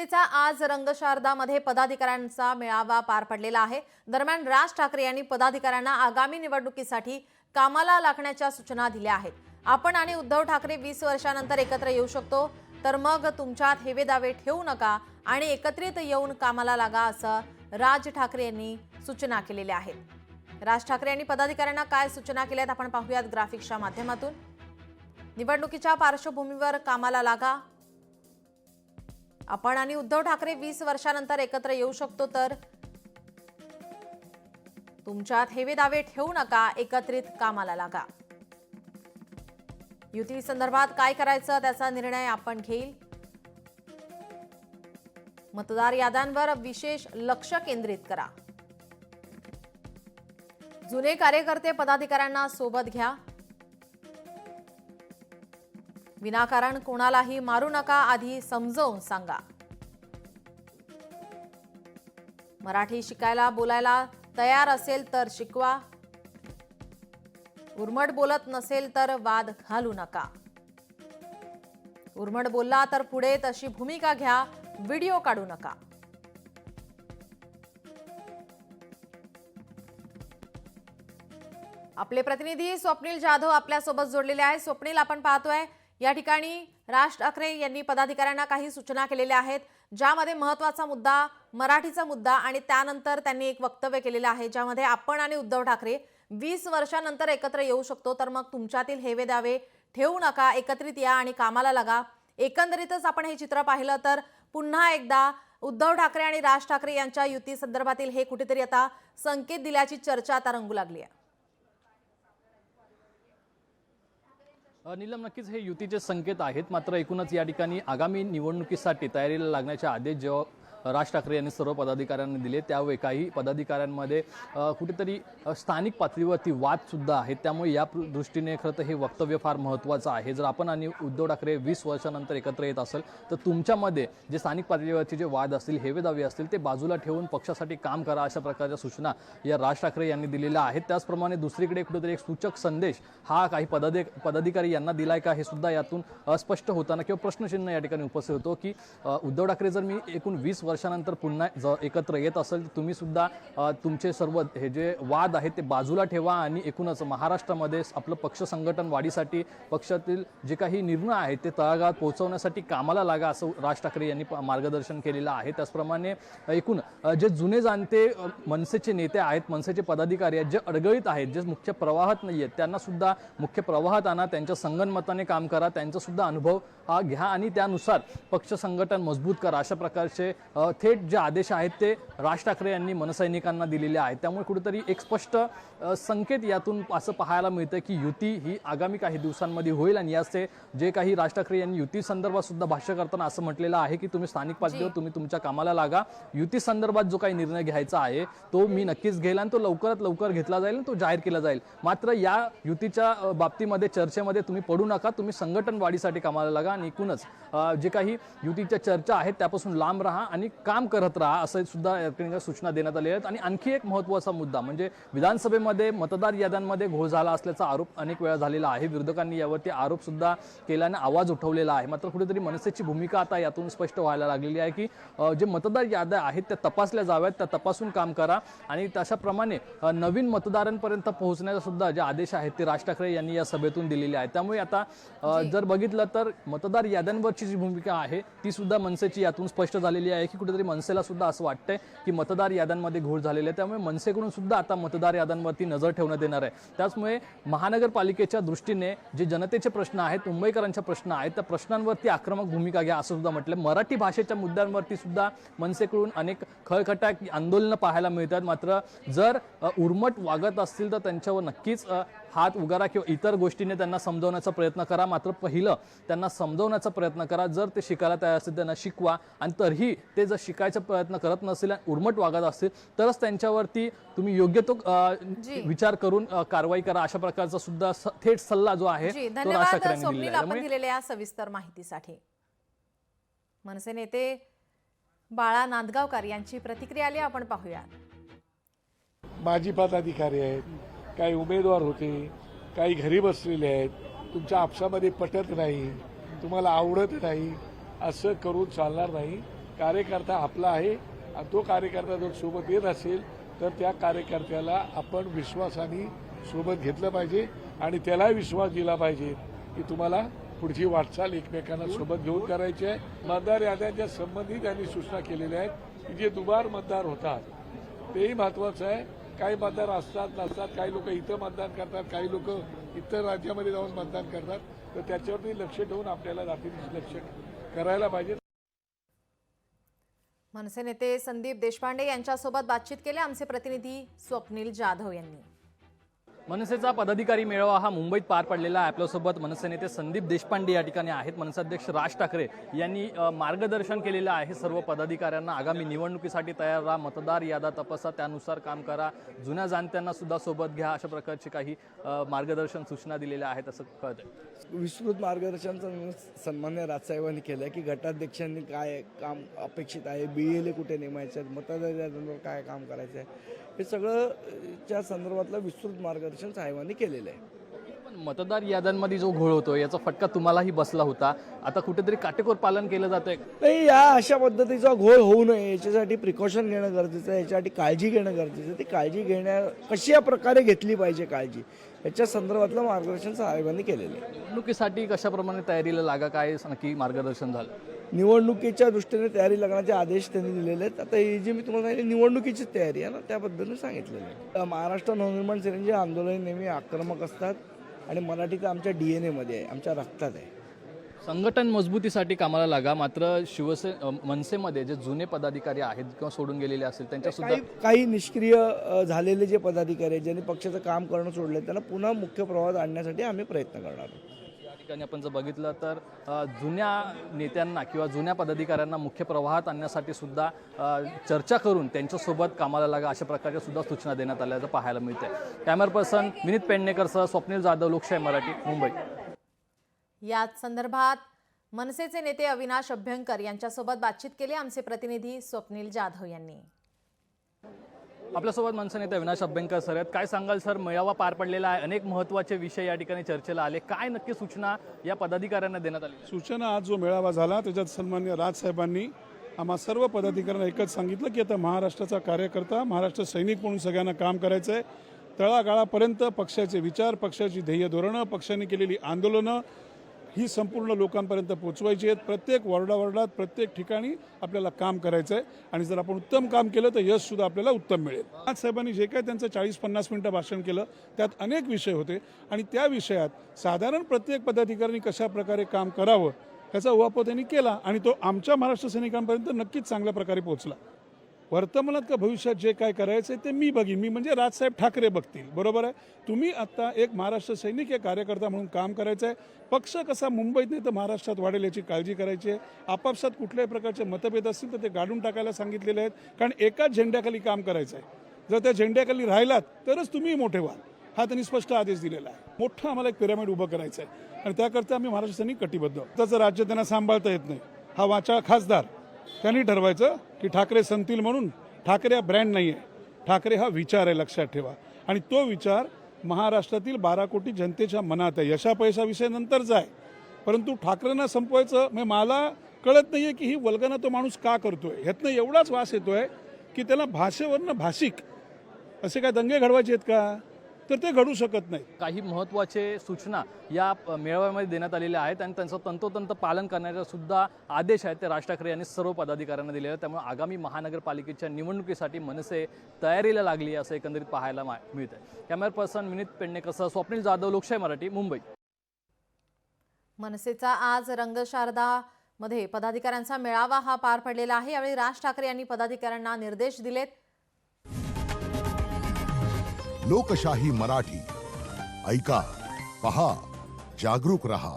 शिवसेनेचा आज रंगशारदामध्ये पदाधिकाऱ्यांचा मेळावा पार पडलेला आहे। दरम्यान राज ठाकरे यांनी पदाधिकाऱ्यांना आगामी निवडणुकीसाठी कामाला लागण्याच्या सूचना दिल्या आहेत। आपण आणि उद्धव ठाकरे 20 वर्षांनंतर एकत्र येऊ शकतो, तर मग तुमच्यात हेवेदावे ठेवू नका आणि एकत्रित येऊन कामाला लागा, असं राज ठाकरे यांनी सूचना केलेल्या आहेत। राज ठाकरे यांनी पदाधिकाऱ्यांना काय सूचना केल्यात आपण पाहूयात ग्राफिक्सच्या माध्यमातून। निवडणुकीच्या पार्श्वभूमीवर कामाला लागा। आपण आणि उद्धव ठाकरे 20 वर्षांनंतर एकत्र येऊ शकतो, तर तुमच्यात हेवेदावे ठेवू नका, एकत्रित कामाला लागा। युती संदर्भात काय करायचं त्याचा निर्णय आपण घेईल। मतदार याद्यांवर विशेष लक्ष केंद्रित करा। जुने कार्यकर्ते पदाधिकाऱ्यांना सोबत घ्या। विनाकारण कोणालाही मारू नका, आधी समजावून सांगा। मराठी शिकायला बोलायला तयार असेल तर शिकवा। उर्मट बोलत नसेल तर वाद घालू नका। उर्मट बोलला तर पुढे तशी भूमिका घ्या, व्हिडिओ काढू नका। आपले प्रतिनिधी स्वप्नील जाधव आपल्या सोबत जोडलेले आहेत। स्वप्नील, आपण पाहतोय या ठिकाणी राज ठाकरे यांनी पदाधिकाऱ्यांना काही सूचना केलेल्या आहेत, ज्यामध्ये महत्त्वाचा मुद्दा मराठीचा मुद्दा आणि त्यानंतर त्यांनी एक वक्तव्य केलेलं आहे, ज्यामध्ये आपण आणि उद्धव ठाकरे 20 वर्षांनंतर एकत्र येऊ शकतो, तर मग तुमच्यातील हेवेदावे ठेवू नका, एकत्रित या आणि कामाला लागा। एकंदरीतच आपण हे चित्र पाहिलं तर पुन्हा एकदा उद्धव ठाकरे आणि राज ठाकरे यांच्या युती संदर्भातील हे कुठेतरी आता संकेत दिल्याची चर्चा आता रंगू लागली आहे। नीलम, नक्कीच हे युतीचे संकेत आहेत, मात्र एकूणच या ठिकाणी आगामी निवडणुकीसाठी तयारीला लागण्याचे आदेश जेव्हा राज ठाकरे यांनी सर्व पदाधिकाऱ्यांना दिले, त्यावेळी काही पदाधिकाऱ्यांमध्ये कुठेतरी स्थानिक पातळीवरती वाद सुद्धा आहेत। त्यामुळे या दृष्टीने खरं तर हे वक्तव्य फार महत्त्वाचं आहे। जर आपण आणि उद्धव ठाकरे 20 वर्षानंतर एकत्र येत असेल, तर तुमच्यामध्ये जे स्थानिक पातळीवरचे जे वाद असतील, हेवेदावे असतील, ते बाजूला ठेवून पक्षासाठी काम करा, अशा प्रकारच्या सूचना या राज ठाकरे यांनी दिलेल्या आहेत। त्याचप्रमाणे दुसरीकडे कुठेतरी एक सूचक संदेश हा काही पदाधिकारी यांना दिलाय का, हे सुद्धा यातून अस्पष्ट होताना किंवा प्रश्नचिन्ह या ठिकाणी उपस्थित होतो की उद्धव ठाकरे जर मी एकूण 20 वर्षानंतर पुन्हा एकत्र येत असेल, तर तुम्ही सुद्धा तुमचे सर्व हे जे वाद आहेत ते बाजूला ठेवा आणि एकूणच महाराष्ट्रामध्ये आपलं पक्ष संघटन वाढीसाठी पक्षातील जे काही निर्णय आहेत ते तळागाळात पोहोचवण्यासाठी कामाला लागा, असं राज ठाकरे यांनी मार्गदर्शन केलेलं आहे। त्याचप्रमाणे एकूण जे जुने जाणते मनसेचे नेते आहेत, मनसेचे पदाधिकारी आहेत, जे अडगळीत आहेत, जे मुख्य प्रवाहात नाही आहेत, त्यांना सुद्धा मुख्य प्रवाहात आणा, त्यांच्या संगनमताने काम करा, त्यांचा सुद्धा अनुभव घ्या आणि त्यानुसार पक्ष संघटन मजबूत करा, अशा प्रकारचे थेट जे आदेश आहेत ते राज ठाकरे यांनी मनसैनिकांना दिलेले आहेत। त्यामुळे कुठेतरी एक स्पष्ट संकेत यातून असं पाहायला मिळतं की युती ही आगामी काही दिवसांमध्ये होईल। आणि याचे जे काही राज ठाकरे यांनी युती संदर्भात सुद्धा भाष्य करताना असं म्हटलेलं आहे की तुम्ही स्थानिक पातळीवर तुम्ही तुमच्या कामाला लागा। युती संदर्भात जो काही निर्णय घ्यायचा आहे तो मी नक्कीच घेईल आणि तो लवकरात लवकर घेतला जाईल, तो जाहीर केला जाईल। मात्र या युतीच्या बाबतीमध्ये चर्चेमध्ये तुम्ही पडू नका, तुम्ही संघटन वाढीसाठी कामाला लागा आणि एकूणच जे काही युतीच्या चर्चा आहेत त्यापासून लांब राहा आणि काम करत राहा, असं सुद्धा सूचना देण्यात आल्या आहेत। आणि आणखी एक महत्त्वाचा मुद्दा म्हणजे विधानसभेमध्ये मतदार याद्यांमध्ये घोळ झाला असल्याचा आरोप अनेक वेळा झालेला आहे। विरोधकांनी यावरती आरोप सुद्धा केल्याने आवाज उठवलेला आहे। मात्र कुठेतरी मनसेची भूमिका आता यातून स्पष्ट व्हायला लागलेली आहे की जे मतदार याद्या आहेत त्या तपासल्या जाव्यात, त्या तपासून काम करा आणि तशाप्रमाणे नवीन मतदारांपर्यंत पोहोचण्याचा सुद्धा जे आदेश आहेत ते राज ठाकरे यांनी या सभेतून दिलेले आहेत। त्यामुळे आता जर बघितलं तर मतदार याद्यांवरची जी भूमिका आहे ती सुद्धा मनसेची यातून स्पष्ट झालेली आहे की कुठेतरी मनसेला सुद्धा असं वाटतंय की मतदार याद्यांमध्ये घोळ झालेले आहे। त्यामुळे मनसेकडून सुद्धा आता मतदार याद्यांवरती नजर ठेवण्यात येणार आहे। त्याचमुळे महानगरपालिकेच्या दृष्टीने जे जनतेचे प्रश्न आहेत, मुंबईकरांचे प्रश्न आहेत, त्या प्रश्नांवरती आक्रमक भूमिका घ्या, असं सुद्धा म्हटलं। मराठी भाषेच्या मुद्द्यांवरती सुद्धा मनसेकडून अनेक खळखटाक आंदोलनं पाहायला मिळतात। मात्र जर उर्मट वागत असतील तर त्यांच्यावर नक्कीच हात उगारा किंवा इतर गोष्टीने त्यांना समजवण्याचा प्रयत्न करा। मात्र पहिलं त्यांना समजवण्याचा प्रयत्न करा, जर ते शिकायला तयार असतील त्यांना शिकवा आणि तरीही ते जर शिकायचा प्रयत्न करत नसतील आणि उर्मट वागत असतील तरच त्यांच्यावरती तुम्ही योग्य तो विचार करून कारवाई करा, अशा प्रकारचा सुद्धा थेट सल्ला जो आहे तो राज ठाकरे यांनी दिलेल्या या सविस्तर माहितीसाठी। मनसे नेते बाळा नांदगावकर यांची प्रतिक्रिया आली, आपण पाहूया। माजी पदाधिकारी आहेत, काही उमेदवार होते, काही घरी बसलेले आहेत, तुमच्या आपसामध्ये पटत नाही, तुम्हाला आवडत नाही, असं करून चालणार नाही। कार्यकर्ता आपला आहे आणि तो कार्यकर्ता जर सोबत येत असेल तर त्या कार्यकर्त्याला आपण विश्वासाने सोबत घेतलं पाहिजे आणि त्याला विश्वास दिला पाहिजे की तुम्हाला पुढची वाटचाल एकमेकांना सोबत घेऊन करायची आहे। मतदार याद्यांच्या संबंधी त्यांनी सूचना केलेल्या आहेत की जे दुबार मतदार होतात तेही महत्त्वाचं आहे। काही मतदार असतात नसतात, काही लोक इथं मतदान करतात, काही लोक इतर राज्यामध्ये जाऊन मतदान करतात, तर त्याच्यावरती लक्ष ठेवून आपल्याला रात्रीची लक्ष करायला पाहिजे। मनसे नेते संदीप देशपांडे यांच्यासोबत बातचीत केली आमचे प्रतिनिधी स्वप्नील जाधव यांनी। मनसेचा पदाधिकारी मेळावा हा मुंबईत पार पडलेला आहे। आपल्यासोबत मनसे नेते संदीप देशपांडे या ठिकाणी आहेत। मनसे अध्यक्ष राज ठाकरे यांनी मार्गदर्शन केलेलं आहे सर्व पदाधिकाऱ्यांना। आगामी निवडणुकीसाठी तयार राहा, मतदार याद्या तपासा, त्यानुसार काम करा, जुन्या जाणत्यांना सुद्धा सोबत घ्या, अशा प्रकारचे काही मार्गदर्शन सूचना दिलेल्या आहेत असं कळतंय। विस्तृत मार्गदर्शनचा सन्मान्य राजसाहेबांनी केलं की गटाध्यक्षांनी काय काम अपेक्षित आहे, BLA कुठे नेमायचे आहेत, मतदार याद्यांवर काय काम करायचं आहे, हे सगळं च्या संदर्भातलं विस्तृत मार्गदर्शन साहेबांनी केलेलं आहे। पण मतदार याद्यांमध्ये जो घोळ होतो याचा फटका तुम्हालाही बसला होता, आता कुठेतरी काटेकोर पालन केलं जातंय? नाही, या अशा पद्धतीचा घोळ होऊ नये याच्यासाठी प्रिकॉशन घेणं गरजेचं आहे, याच्यासाठी काळजी घेणं गरजेचं आहे। ती काळजी कशा प्रकारे घेतली पाहिजे काळजी, याच्या संदर्भातलं मार्गदर्शन साहेबांनी केलेलं आहे। निवडणुकीसाठी कशाप्रमाणे तयारीला लागा, काय नक्की मार्गदर्शन झालं? निवडणुकीच्या दृष्टीने तयारी लागण्याचे आदेश त्यांनी दिलेले आहेत। आता ही जी मी तुम्हाला सांगितली निवडणुकीची तयारी आहे ना, त्या पद्धतीने सांगितलेलं आहे। महाराष्ट्र नवनिर्माण सेनेचे आंदोलन नेहमी आक्रमक असतात आणि मराठी तर आमच्या DNA मध्ये आहे, आमच्या रक्तात आहे। संघटन मजबूतीसाठी कामाला लागा, मात्र मनसेमध्ये जे जुने पदाधिकारी आहेत किंवा सोडून गेलेले असेल त्यांच्या सुद्धा काही निष्क्रिय झालेले जे पदाधिकारी आहेत ज्यांनी पक्षाचं काम करणं सोडलं त्यांना पुन्हा मुख्य प्रवाहात आणण्यासाठी आम्ही प्रयत्न करणार आहोत। या ठिकाणी आपण जर बघितलं तर जुन्या नेत्यांना किंवा जुन्या पदाधिकाऱ्यांना मुख्य प्रवाहात आणण्यासाठी सुद्धा चर्चा करून त्यांच्यासोबत कामाला लागा, अशा प्रकारच्या सुद्धा सूचना देण्यात आल्याचं पाहायला मिळतंय। कॅमेरा पर्सन विनीत पेडणेकरसह स्वप्नील जाधव, लोकशाही मराठी, मुंबई। याच संदर्भात मनसेचे नेते अविनाश अभ्यंकर यांच्यासोबत बातचीत केली आमचे प्रतिनिधी स्वप्नील जाधव यांनी। आपल्यासोबत मनसे नेते अविनाश अभ्यंकर सर आहेत। काय सांगाल सर, मेळावा पार पडलेला आहे, अनेक महत्त्वाचे विषय या ठिकाणी चर्चेला आले, काय नक्की सूचना या पदाधिकाऱ्यांना देण्यात आली? सूचना आज जो मेळावा झाला त्याच्यात सन्मान्य राजसाहेबांनी आम्हा सर्व पदाधिकाऱ्यांना एकच सांगितलं की आता महाराष्ट्राचा कार्यकर्ता, महाराष्ट्र सैनिक म्हणून सगळ्यांना काम करायचं आहे। तळागाळापर्यंत पक्षाचे विचार, पक्षाची ध्येय धोरणं, पक्षाने केलेली आंदोलनं ही संपूर्ण लोकांपर्यंत पोचवायची आहेत। प्रत्येक वॉर्डावॉर्डात, प्रत्येक ठिकाणी आपल्याला काम करायचं आहे आणि जर आपण उत्तम काम केलं तर यशसुद्धा आपल्याला उत्तम मिळेल। आज साहेबांनी जे काय त्यांचं 40-50 मिनिटं भाषण केलं त्यात अनेक विषय होते आणि त्या विषयात साधारण प्रत्येक पदाधिकाऱ्यांनी कशा प्रकारे काम करावं याचा उहापोह त्यांनी केला आणि तो आमच्या महाराष्ट्र सैनिकांपर्यंत नक्कीच चांगल्या प्रकारे पोहोचला। वर्तमानात का भविष्यात जे काय करायचं ते मी बघीन, मी म्हणजे राजसाहेब ठाकरे बघतील, बरोबर आहे। तुम्ही आता एक महाराष्ट्र सैनिक, एक कार्यकर्ता म्हणून काम करायचं आहे। पक्ष कसा मुंबईत नाही तर महाराष्ट्रात वाढेल याची काळजी करायची आहे। आपापसात कुठल्याही प्रकारचे मतभेद असतील तर ते गाडून टाकायला सांगितलेले आहेत, कारण एकाच झेंड्याखाली काम करायचं आहे। जर त्या झेंड्याखाली राहिलात तरच तुम्ही मोठे व्हाल, हा त्यांनी स्पष्ट आदेश दिलेला आहे। मोठं आम्हाला एक पिरामिड उभं करायचं आहे आणि त्याकरता आम्ही महाराष्ट्र सैनिक कटिबद्ध आहोत। त्याचं राज्य त्यांना सांभाळता येत नाही, हा वाचाळ खासदार त्यांनी ठरवायचं की ठाकरे संतील म्हणून। ठाकरे हा ब्रँड नाही आहे, ठाकरे हा विचार आहे, लक्षात ठेवा। आणि तो विचार महाराष्ट्रातील 12 कोटी जनतेच्या मनात आहे। यशा पैसा विषय नंतरचा आहे, परंतु ठाकरेंना संपवायचं मला कळत नाहीये की ही वल्गना तो माणूस का करतोय। ह्यातनं एवढाच वास येतोय की त्याला भाषेवरनं भाषिक असे काय दंगे घडवायचे आहेत का, तर ते घडू शकत नाही। काही महत्त्वाचे सूचना या मेळाव्यामध्ये देण्यात आलेल्या आहेत आणि त्यांचं तंतोतंत पालन करण्याचे सुद्धा आदेश आहेत ते राज ठाकरे यांनी सर्व पदाधिकाऱ्यांना दिलेले आहेत। त्यामुळे आगामी महानगरपालिकेच्या निवडणुकीसाठी मनसे तयारीला लागली असं एकंदरीत पाहायला मिळत आहे। कॅमेरा पर्सन विनीत पेडणेकरसह स्वप्नील जाधव, लोकशाही मराठी, मुंबई। मनसेचा आज रंगशारदा मध्ये पदाधिकाऱ्यांचा मेळावा हा पार पडलेला आहे। यावेळी राज ठाकरे यांनी पदाधिकाऱ्यांना निर्देश दिलेत। लोकशाही मराठी, ऐका, पहा, जागरूक रहा।